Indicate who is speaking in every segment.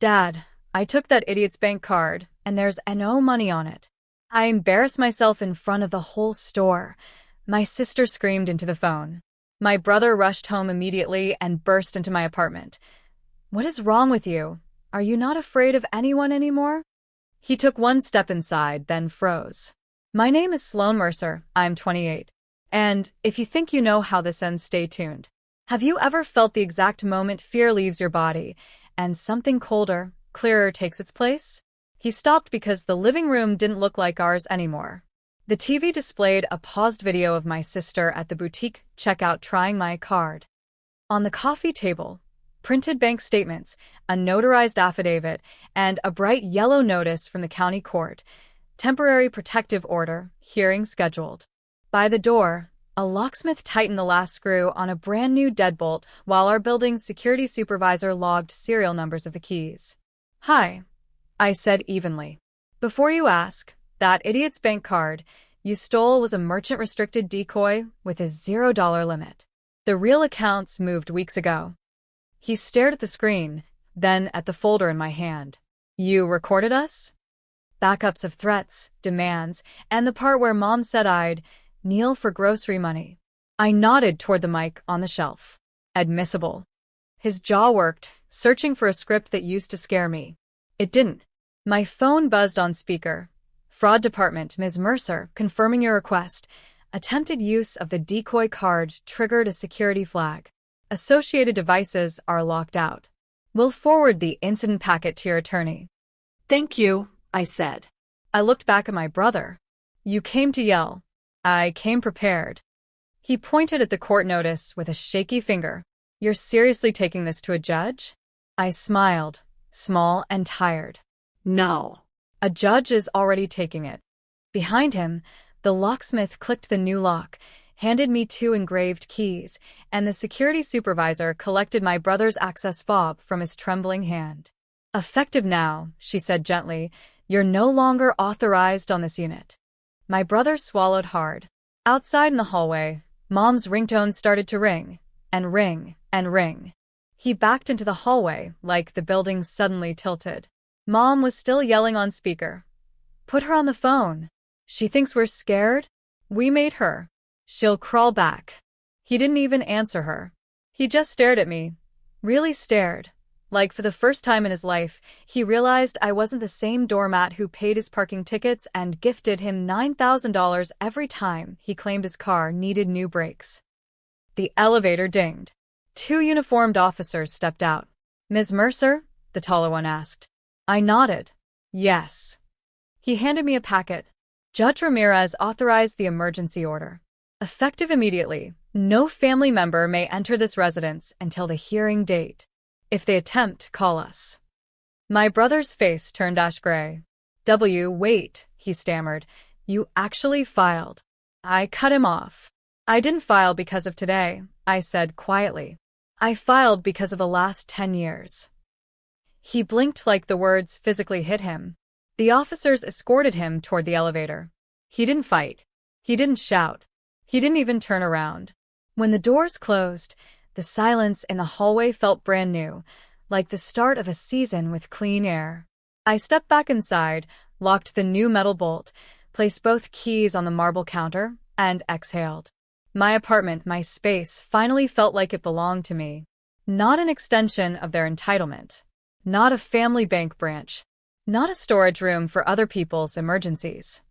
Speaker 1: Dad, I took that idiot's bank card, and there's no money on it. I embarrassed myself in front of the whole store. My sister screamed into the phone. My brother rushed home immediately and burst into my apartment. What is wrong with you? Are you not afraid of anyone anymore? He took one step inside, then froze. My name is Sloan Mercer. I'm 28. And if you think you know how this ends, stay tuned. Have you ever felt the exact moment fear leaves your body and something colder, clearer takes its place? He stopped because the living room didn't look like ours anymore. The TV displayed a paused video of my sister at the boutique checkout trying my card. On the coffee table, printed bank statements, a notarized affidavit, and a bright yellow notice from the county court. Temporary protective order, hearing scheduled. By the door, a locksmith tightened the last screw on a brand new deadbolt while our building's security supervisor logged serial numbers of the keys. Hi, I said evenly. Before you ask, that idiot's bank card you stole was a merchant-restricted decoy with a $0 limit. The real accounts moved weeks ago. He stared at the screen, then at the folder in my hand. You recorded us? Backups of threats, demands, and the part where Mom said I'd kneel for grocery money. I nodded toward the mic on the shelf. Admissible. His jaw worked, searching for a script that used to scare me. It didn't. My phone buzzed on speaker. Fraud Department, Ms. Mercer, confirming your request. Attempted use of the decoy card triggered a security flag. Associated devices are locked out. We'll forward the incident packet to your attorney.
Speaker 2: Thank you, I said.
Speaker 1: I looked back at my brother. You came to yell. I came prepared. He pointed at the court notice with a shaky finger. You're seriously taking this to a judge? I smiled, small and tired.
Speaker 2: No.
Speaker 1: A judge is already taking it. Behind him, the locksmith clicked the new lock, handed me 2 engraved keys, and the security supervisor collected my brother's access fob from his trembling hand. Effective now, she said gently. You're no longer authorized on this unit. My brother swallowed hard. Outside in the hallway, Mom's ringtone started to ring, and ring, and ring. He backed into the hallway like the building suddenly tilted. Mom was still yelling on speaker. Put her on the phone. She thinks we're scared? We made her. She'll crawl back. He didn't even answer her. He just stared at me. Really stared. Like for the first time in his life, he realized I wasn't the same doormat who paid his parking tickets and gifted him $9,000 every time he claimed his car needed new brakes. The elevator dinged. 2 uniformed officers stepped out. Ms. Mercer? The taller one asked. I nodded. Yes. He handed me a packet. Judge Ramirez authorized the emergency order. Effective immediately, no family member may enter this residence until the hearing date. If they attempt, call us. My brother's face turned ash gray. Wait, he stammered. You actually filed. I cut him off. I didn't file because of today, I said quietly. I filed because of the last 10 years. He blinked like the words physically hit him. The officers escorted him toward the elevator. He didn't fight. He didn't shout. He didn't even turn around. When the doors closed, the silence in the hallway felt brand new, like the start of a season with clean air. I stepped back inside, locked the new metal bolt, placed both keys on the marble counter, and exhaled. My apartment, my space, finally felt like it belonged to me. Not an extension of their entitlement. Not a family bank branch. Not a storage room for other people's emergencies.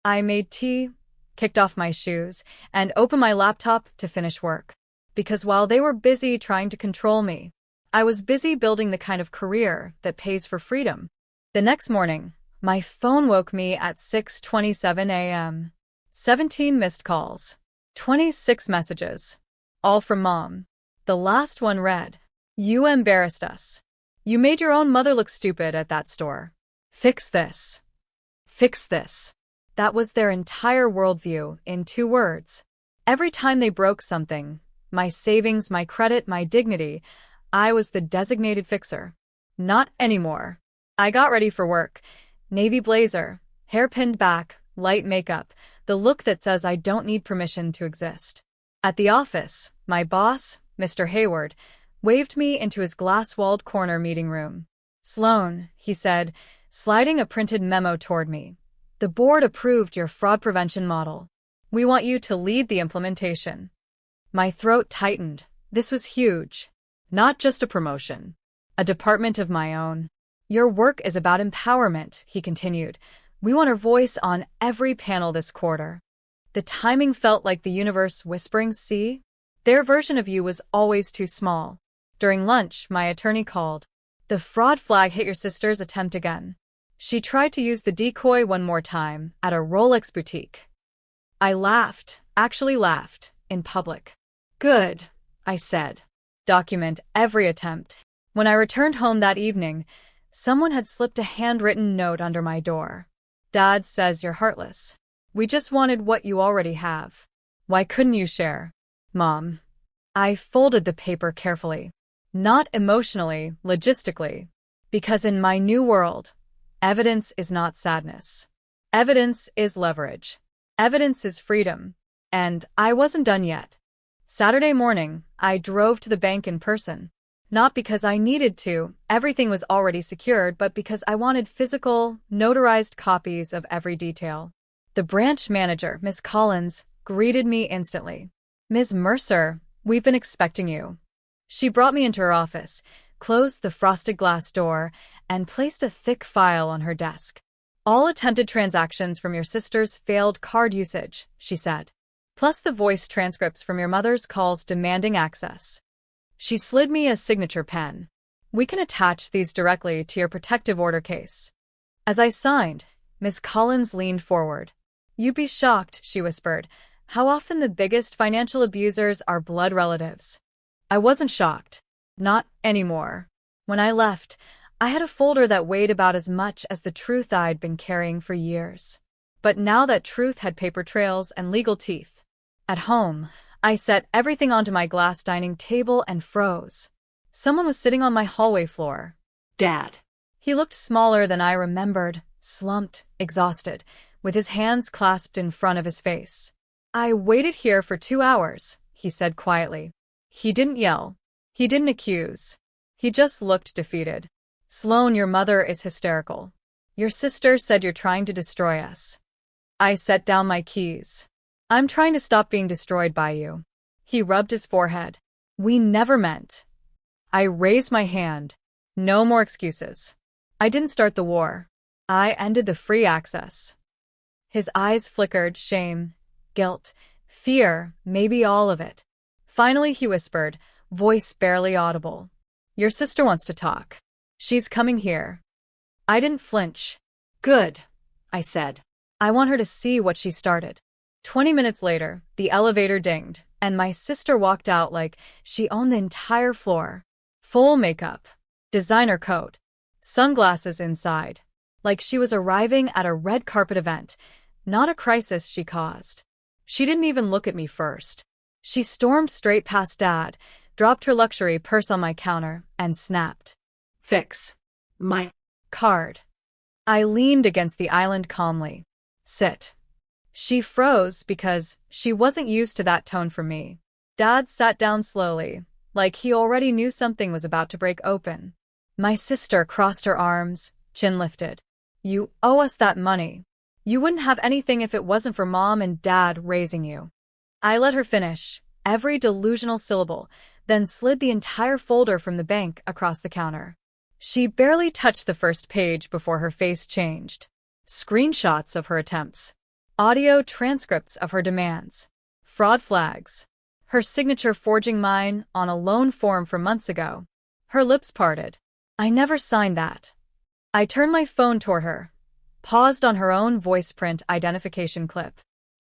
Speaker 1: I made tea, kicked off my shoes, and opened my laptop to finish work. Because while they were busy trying to control me, I was busy building the kind of career that pays for freedom. The next morning, my phone woke me at 6:27 a.m. 17 missed calls. 26 messages. All from Mom. The last one read, You embarrassed us. You made your own mother look stupid at that store. Fix this. Fix this. That was their entire worldview in 2 words. Every time they broke something, my savings, my credit, my dignity, I was the designated fixer. Not anymore. I got ready for work. Navy blazer, hair pinned back, light makeup, the look that says I don't need permission to exist. At the office, my boss, Mr. Hayward, waved me into his glass-walled corner meeting room. Sloan, he said, sliding a printed memo toward me. The board approved your fraud prevention model. We want you to lead the implementation. My throat tightened. This was huge. Not just a promotion. A department of my own. Your work is about empowerment, he continued. We want our voice on every panel this quarter. The timing felt like the universe whispering, see? Their version of you was always too small. During lunch, my attorney called. The fraud flag hit your sister's attempt again. She tried to use the decoy one more time at a Rolex boutique. I laughed, actually laughed, in public. Good, I said. Document every attempt. When I returned home that evening, someone had slipped a handwritten note under my door. Dad says you're heartless. We just wanted what you already have. Why couldn't you share? Mom. I folded the paper carefully. Not emotionally, logistically. Because in my new world, evidence is not sadness. Evidence is leverage. Evidence is freedom. And I wasn't done yet. Saturday morning, I drove to the bank in person. Not because I needed to, everything was already secured, but because I wanted physical, notarized copies of every detail. The branch manager, Miss Collins, greeted me instantly. Ms. Mercer, we've been expecting you. She brought me into her office, closed the frosted glass door, and placed a thick file on her desk. All attempted transactions from your sister's failed card usage, she said. Plus the voice transcripts from your mother's calls demanding access. She slid me a signature pen. We can attach these directly to your protective order case. As I signed, Miss Collins leaned forward. You'd be shocked, she whispered, how often the biggest financial abusers are blood relatives. I wasn't shocked. Not anymore. When I left, I had a folder that weighed about as much as the truth I'd been carrying for years. But now that truth had paper trails and legal teeth. At home, I set everything onto my glass dining table and froze. Someone was sitting on my hallway floor.
Speaker 2: Dad.
Speaker 1: He looked smaller than I remembered, slumped, exhausted, with his hands clasped in front of his face. I waited here for 2 hours, he said quietly. He didn't yell. He didn't accuse. He just looked defeated. Sloan, your mother is hysterical. Your sister said you're trying to destroy us. I set down my keys. I'm trying to stop being destroyed by you. He rubbed his forehead. We never meant. I raised my hand. No more excuses. I didn't start the war. I ended the free access. His eyes flickered, shame, guilt, fear, maybe all of it. Finally, he whispered, voice barely audible. Your sister wants to talk. She's coming here. I didn't flinch. Good, I said. I want her to see what she started. 20 minutes later, the elevator dinged, and my sister walked out like she owned the entire floor. Full makeup, designer coat, sunglasses inside, like she was arriving at a red carpet event, not a crisis she caused. She didn't even look at me first. She stormed straight past Dad, dropped her luxury purse on my counter, and snapped. Fix
Speaker 2: My
Speaker 1: card. I leaned against the island calmly. Sit. She froze because she wasn't used to that tone from me. Dad sat down slowly, like he already knew something was about to break open. My sister crossed her arms, chin lifted. You owe us that money. You wouldn't have anything if it wasn't for Mom and Dad raising you. I let her finish, every delusional syllable, then slid the entire folder from the bank across the counter. She barely touched the first page before her face changed. Screenshots of her attempts. Audio transcripts of her demands. Fraud flags. Her signature forging mine on a loan form from months ago. Her lips parted. I never signed that. I turned my phone toward her. Paused on her own voice print identification clip.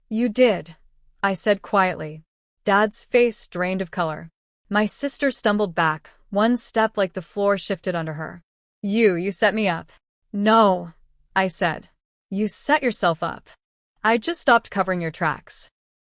Speaker 1: You did, I said quietly. Dad's face drained of color. My sister stumbled back, one step like the floor shifted under her. You set me up. No, I said. You set yourself up. I just stopped covering your tracks.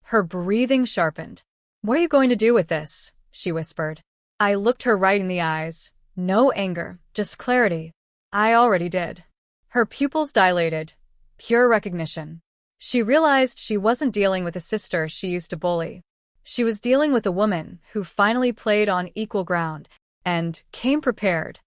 Speaker 1: Her breathing sharpened. What are you going to do with this? She whispered. I looked her right in the eyes. No anger, just clarity. I already did. Her pupils dilated. Pure recognition. She realized she wasn't dealing with a sister she used to bully. She was dealing with a woman who finally played on equal ground and came prepared.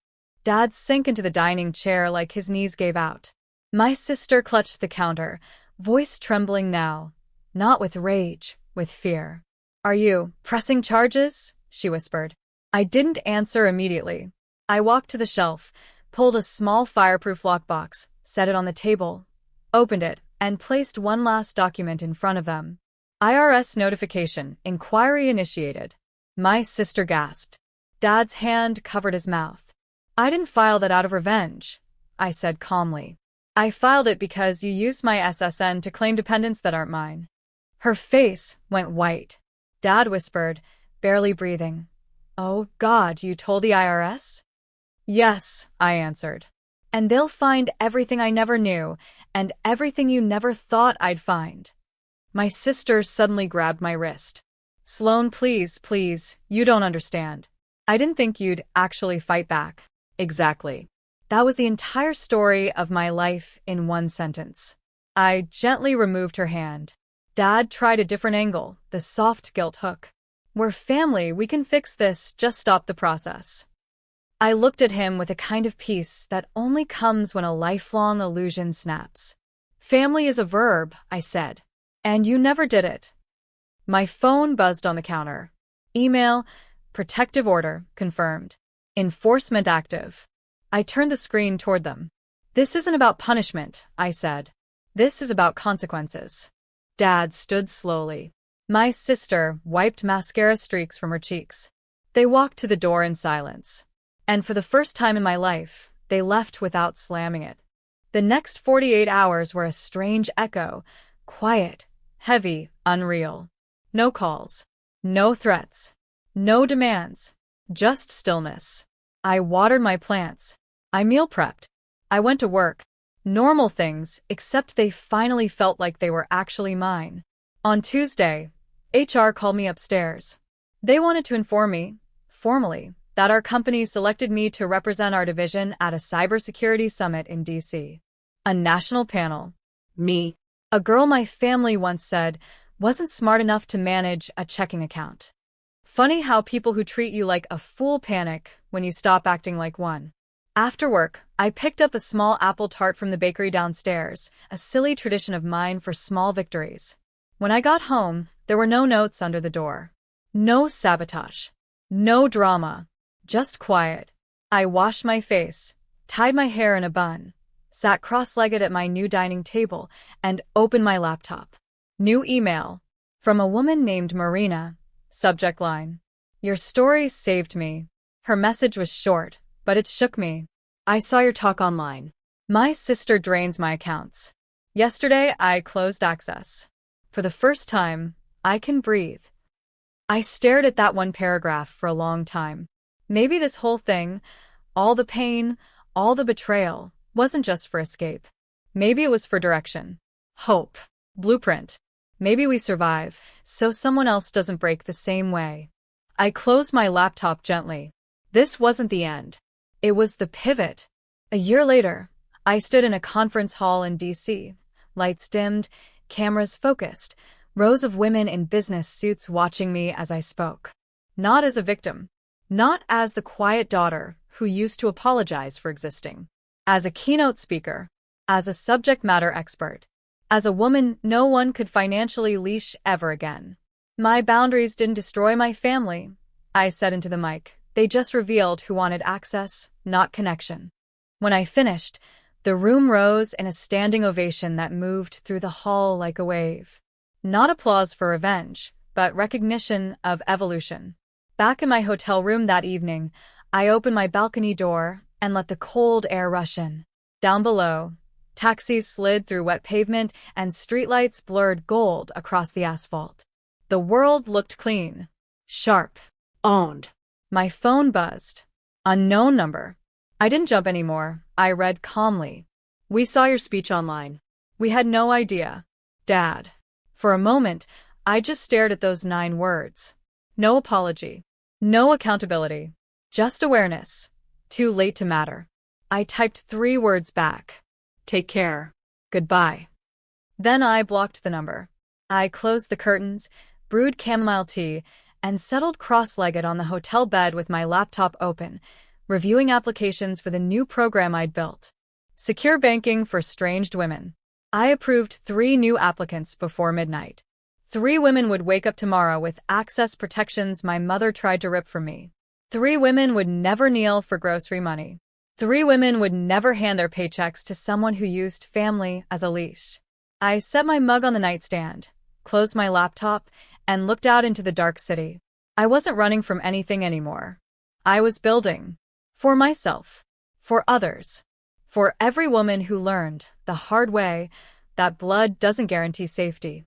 Speaker 1: Dad sank into the dining chair like his knees gave out. My sister clutched the counter, voice trembling now, not with rage, with fear. "Are you pressing charges?" she whispered. I didn't answer immediately. I walked to the shelf, pulled a small fireproof lockbox, set it on the table, opened it, and placed one last document in front of them. IRS notification, inquiry initiated. My sister gasped. Dad's hand covered his mouth. "I didn't file that out of revenge," I said calmly. "I filed it because you used my SSN to claim dependents that aren't mine." Her face went white. Dad whispered, barely breathing, "Oh, God, you told the IRS?" "Yes," I answered. "And they'll find everything I never knew, and everything you never thought I'd find." My sister suddenly grabbed my wrist. "Sloan, please, please, you don't understand. I didn't think you'd actually fight back." Exactly. That was the entire story of my life in one sentence. I gently removed her hand. Dad tried a different angle, the soft guilt hook. "We're family, we can fix this, just stop the process." I looked at him with a kind of peace that only comes when a lifelong illusion snaps. "Family is a verb," I said. "And you never did it." My phone buzzed on the counter. Email, protective order, confirmed. Enforcement active. I turned the screen toward them. "This isn't about punishment," I said. "This is about consequences." Dad stood slowly. My sister wiped mascara streaks from her cheeks. They walked to the door in silence. And for the first time in my life, they left without slamming it. The next 48 hours were a strange echo, quiet, heavy, unreal. No calls, no threats, no demands, just stillness. I watered my plants. I meal prepped. I went to work. Normal things, except they finally felt like they were actually mine. On Tuesday, HR called me upstairs. They wanted to inform me, formally, that our company selected me to represent our division at a cybersecurity summit in DC. A national panel.
Speaker 2: Me.
Speaker 1: A girl my family once said wasn't smart enough to manage a checking account. Funny how people who treat you like a fool panic when you stop acting like one. After work, I picked up a small apple tart from the bakery downstairs, a silly tradition of mine for small victories. When I got home, there were no notes under the door. No sabotage. No drama. Just quiet. I washed my face, tied my hair in a bun, sat cross-legged at my new dining table, and opened my laptop. New email. From a woman named Marina. Subject line. "Your story saved me." Her message was short, but it shook me.
Speaker 2: "I saw your talk online."
Speaker 1: My sister drains my accounts. Yesterday, I closed access. For the first time, I can breathe. I stared at that one paragraph for a long time. Maybe this whole thing, all the pain, all the betrayal, wasn't just for escape. Maybe it was for direction. Hope. Blueprint. Maybe we survive, so someone else doesn't break the same way. I closed my laptop gently. This wasn't the end. It was the pivot. A year later, I stood in a conference hall in DC. Lights dimmed, cameras focused, rows of women in business suits watching me as I spoke. Not as a victim. Not as the quiet daughter who used to apologize for existing. As a keynote speaker. As a subject matter expert. As a woman no one could financially leash ever again. My boundaries didn't destroy my family, I said into the mic. They just revealed who wanted access, not connection. When I finished, the room rose in a standing ovation that moved through the hall like a wave. Not applause for revenge, but recognition of evolution. Back in my hotel room that evening, I opened my balcony door and let the cold air rush in. Down below, taxis slid through wet pavement and streetlights blurred gold across the asphalt. The world looked clean. Sharp.
Speaker 2: Owned.
Speaker 1: My phone buzzed. Unknown number. I didn't jump anymore. I read calmly. "We saw your speech online." We had no idea. Dad. For a moment, I just stared at those 9 words. No apology. No accountability. Just awareness. Too late to matter. I typed 3 words back. "Take care. Goodbye." Then I blocked the number. I closed the curtains, brewed chamomile tea, and settled cross-legged on the hotel bed with my laptop open, reviewing applications for the new program I'd built. Secure banking for estranged women. I approved 3 new applicants before midnight. 3 women would wake up tomorrow with access protections my mother tried to rip from me. 3 women would never kneel for grocery money. 3 women would never hand their paychecks to someone who used family as a leash. I set my mug on the nightstand, closed my laptop, and looked out into the dark city. I wasn't running from anything anymore. I was building. For myself. For others. For every woman who learned, the hard way, that blood doesn't guarantee safety.